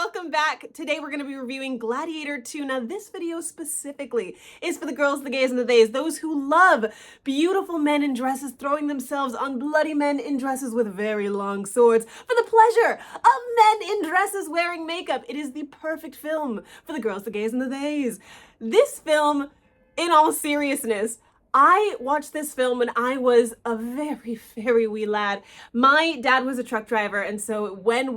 welcome back. Today we're going to be reviewing Gladiator 2. Now this video specifically is for the girls, the gays, and the theys, those who love beautiful men in dresses throwing themselves on bloody men in dresses with very long swords for the pleasure of men in dresses wearing makeup. It is the perfect film for the girls, the gays, and the theys. This film, in all seriousness, I watched this film when I was a very, very wee lad. My dad was a truck driver, and so when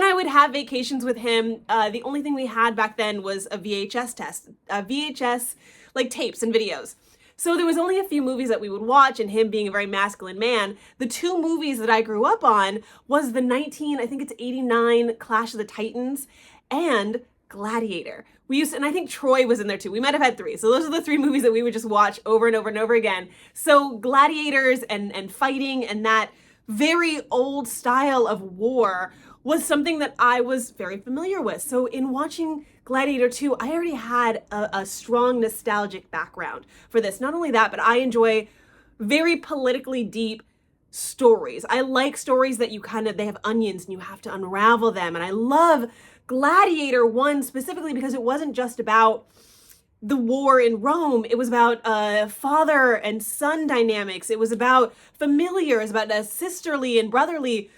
I would have vacations with him, the only thing we had back then was a VHS VHS, like tapes and videos. So there was only a few movies that we would watch, and him being a very masculine man, the two movies that I grew up on was the 89 Clash of the Titans and Gladiator. And I think Troy was in there too. We might have had three. So those are the three movies that we would just watch over and over and over again. So gladiators and fighting and that very old style of war was something that I was very familiar with. So in watching Gladiator 2, I already had a strong nostalgic background for this. Not only that, but I enjoy very politically deep stories. I like stories that they have onions and you have to unravel them. And I love Gladiator 1 specifically because it wasn't just about the war in Rome. It was about father and son dynamics. It was about familiars, about sisterly and brotherly,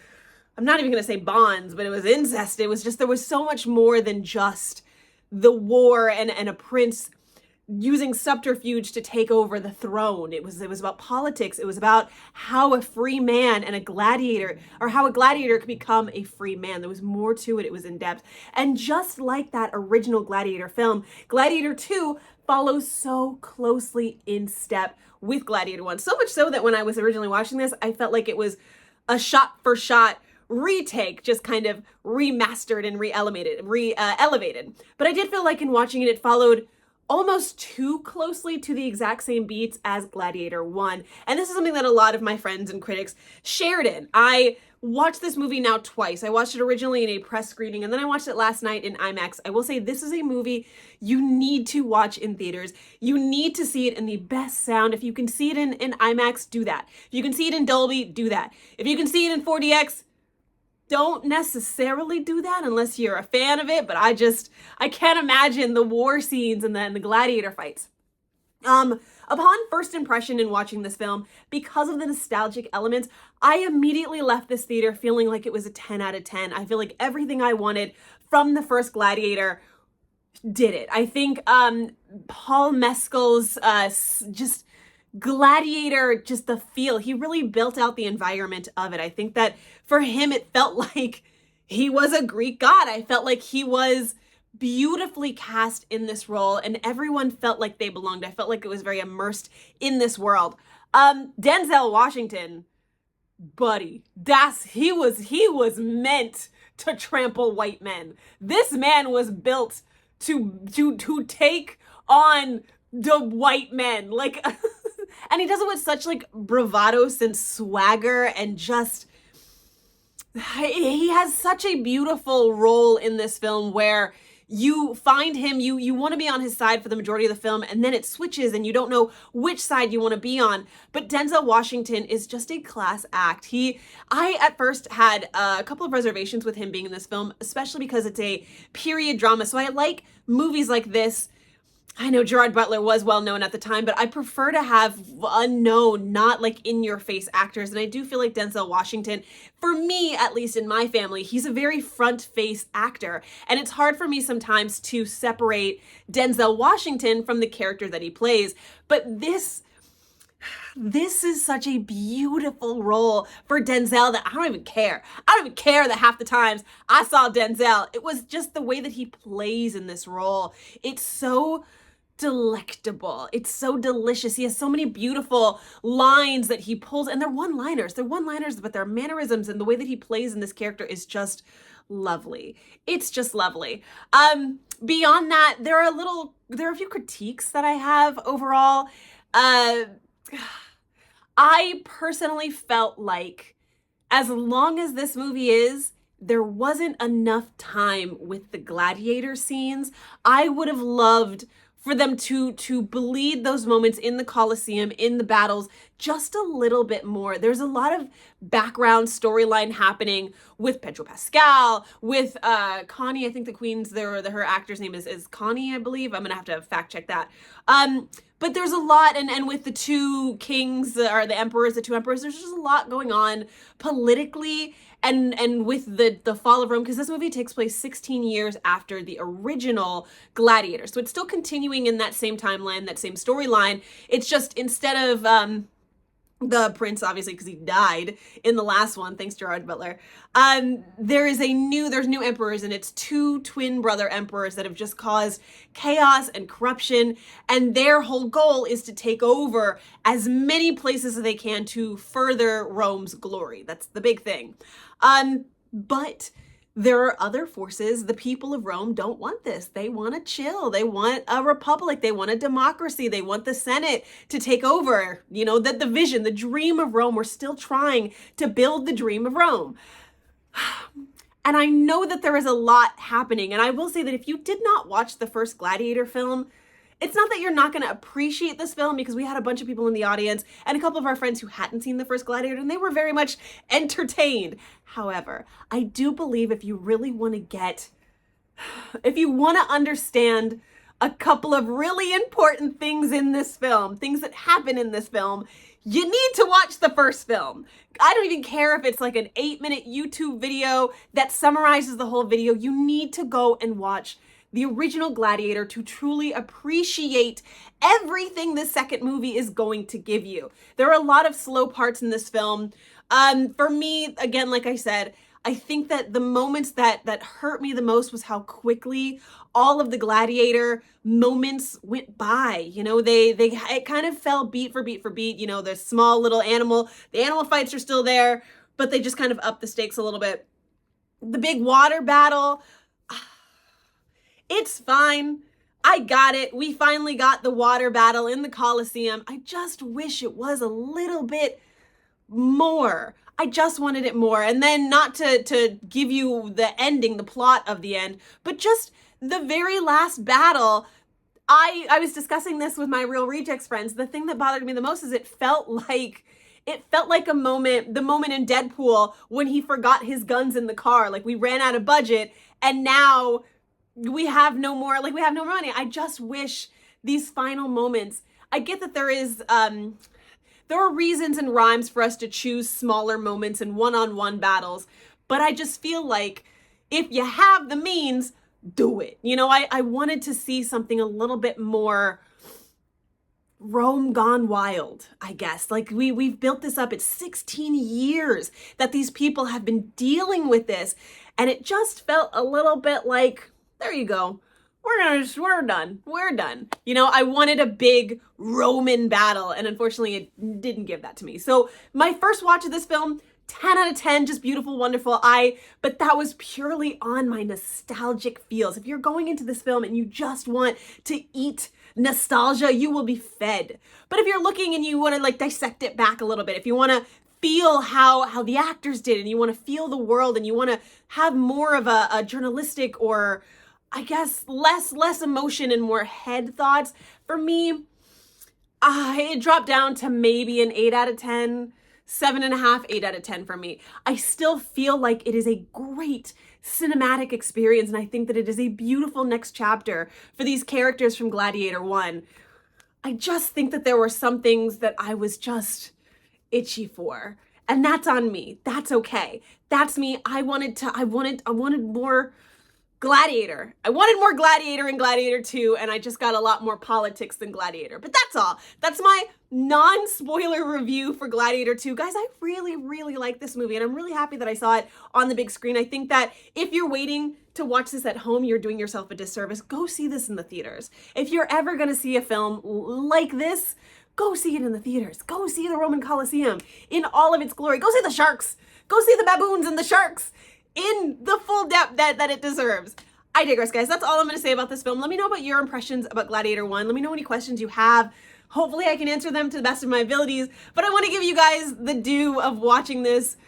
I'm not even going to say bonds, but it was incest. It was just, there was so much more than just the war and a prince using subterfuge to take over the throne. It was about politics. It was about how a free man and a gladiator, or how a gladiator could become a free man. There was more to it. It was in depth. And just like that original Gladiator film, Gladiator 2 follows so closely in step with Gladiator 1. So much so that when I was originally watching this, I felt like it was a shot-for-shot retake, just kind of remastered and elevated. But I did feel like in watching it, it followed almost too closely to the exact same beats as Gladiator 1. And this is something that a lot of my friends and critics shared in. I watched this movie now twice. I watched it originally in a press screening, and then I watched it last night in IMAX. I will say this is a movie you need to watch in theaters. You need to see it in the best sound. If you can see it in IMAX, do that. If you can see it in Dolby, do that. If you can see it in 4DX, don't necessarily do that unless you're a fan of it, but I can't imagine the war scenes and then the gladiator fights. Upon first impression in watching this film, because of the nostalgic elements, I immediately left this theater feeling like it was a 10 out of 10. I feel like everything I wanted from the first Gladiator did it. I think Paul Mescal's just Gladiator, just the feel, he really built out the environment of it. I think that for him, it felt like he was a Greek god. I felt like he was beautifully cast in this role and everyone felt like they belonged. I felt like it was very immersed in this world. Denzel Washington, buddy, he was meant to trample white men. This man was built to take on the white men. Like, and he does it with such like bravado and swagger, and just he has such a beautiful role in this film where you find him, you want to be on his side for the majority of the film, and then it switches and you don't know which side you want to be on. But Denzel Washington is just a class act. I at first had a couple of reservations with him being in this film, especially because it's a period drama. So I like movies like this. I know Gerard Butler was well known at the time, but I prefer to have unknown, not like in-your-face actors. And I do feel like Denzel Washington, for me, at least in my family, he's a very front-face actor. And it's hard for me sometimes to separate Denzel Washington from the character that he plays. But this is such a beautiful role for Denzel that I don't even care. I don't even care that half the times I saw Denzel. It was just the way that he plays in this role. It's so delectable. It's so delicious. He has so many beautiful lines that he pulls, and they're one-liners. But their mannerisms and the way that he plays in this character is just lovely. It's just lovely. Beyond that, there are a few critiques that I have overall. I personally felt like as long as this movie there wasn't enough time with the gladiator scenes. I would have loved for them to bleed those moments in the Colosseum, in the battles, just a little bit more. There's a lot of background storyline happening with Pedro Pascal, with Connie. I think the queen's, her actor's name is Connie, I believe. I'm gonna have to fact check that. But there's a lot, and with the two kings, or the emperors, the two emperors, there's just a lot going on politically and with the fall of Rome, because this movie takes place 16 years after the original Gladiator. So it's still continuing in that same timeline, that same storyline. It's just, instead of the prince, obviously, because he died in the last one, thanks Gerard Butler, there's new emperors, and it's two twin brother emperors that have just caused chaos and corruption, and their whole goal is to take over as many places as they can to further Rome's glory. That's the big thing. But there are other forces. The people of Rome don't want this. They want to chill. They want a republic. They want a democracy. They want the Senate to take over. You know, that the vision, the dream of Rome, we're still trying to build the dream of Rome. And I know that there is a lot happening. And I will say that if you did not watch the first Gladiator film, it's not that you're not going to appreciate this film, because we had a bunch of people in the audience and a couple of our friends who hadn't seen the first Gladiator, and they were very much entertained. However, I do believe if you really want to understand a couple of really important things in this film, things that happen in this film, you need to watch the first film. I don't even care if it's like an 8-minute YouTube video that summarizes the whole video. You need to go and watch the original Gladiator to truly appreciate everything this second movie is going to give you. There are a lot of slow parts in this film. For me, again, like I said, I think that the moments that hurt me the most was how quickly all of the Gladiator moments went by. You know, it kind of fell beat for beat for beat. You know, the small little animal fights are still there, but they just kind of upped the stakes a little bit. The big water battle, it's fine. I got it. We finally got the water battle in the Colosseum. I just wish it was a little bit more. I just wanted it more. And then, not to give you the ending, the plot of the end, but just the very last battle. I was discussing this with my Real Rejects friends. The thing that bothered me the most is it felt like a moment, the moment in Deadpool when he forgot his guns in the car. Like, we ran out of budget and now we have no more money. I just wish these final moments, I get that there are reasons and rhymes for us to choose smaller moments and one-on-one battles, but I just feel like if you have the means, do it. You know, I wanted to see something a little bit more Rome gone wild, I guess. Like, we've built this up. It's 16 years that these people have been dealing with this, and it just felt a little bit like, there you go. We're done. We're done. You know, I wanted a big Roman battle, and unfortunately it didn't give that to me. So my first watch of this film, 10 out of 10, just beautiful, wonderful. But that was purely on my nostalgic feels. If you're going into this film and you just want to eat nostalgia, you will be fed. But if you're looking and you want to like dissect it back a little bit, if you want to feel how the actors did, and you want to feel the world, and you want to have more of a journalistic, or I guess less emotion and more head thoughts, for me, it dropped down to maybe an 8 out of 10, 7.5, 8 out of 10 for me. I still feel like it is a great cinematic experience, and I think that it is a beautiful next chapter for these characters from Gladiator 1. I just think that there were some things that I was just itchy for, and that's on me. That's okay. That's me. I wanted more Gladiator. I wanted more Gladiator in Gladiator 2, and I just got a lot more politics than Gladiator. But that's all. That's my non-spoiler review for Gladiator 2. Guys, I really, really like this movie, and I'm really happy that I saw it on the big screen. I think that if you're waiting to watch this at home, you're doing yourself a disservice. Go see this in the theaters. If you're ever going to see a film like this, go see it in the theaters. Go see the Roman Colosseum in all of its glory. Go see the sharks. Go see the baboons and the sharks in the full depth that it deserves. I digress, guys. That's all I'm going to say about this film. Let me know about your impressions about Gladiator 1. Let me know any questions you have. Hopefully I can answer them to the best of my abilities. But I want to give you guys the due of watching this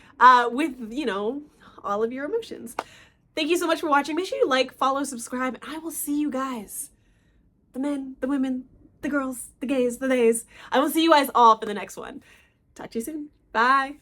with, you know, all of your emotions. Thank you so much for watching. Make sure you like, follow, subscribe, and I will see you guys. The men, the women, the girls, the gays, the theys. I will see you guys all for the next one. Talk to you soon. Bye.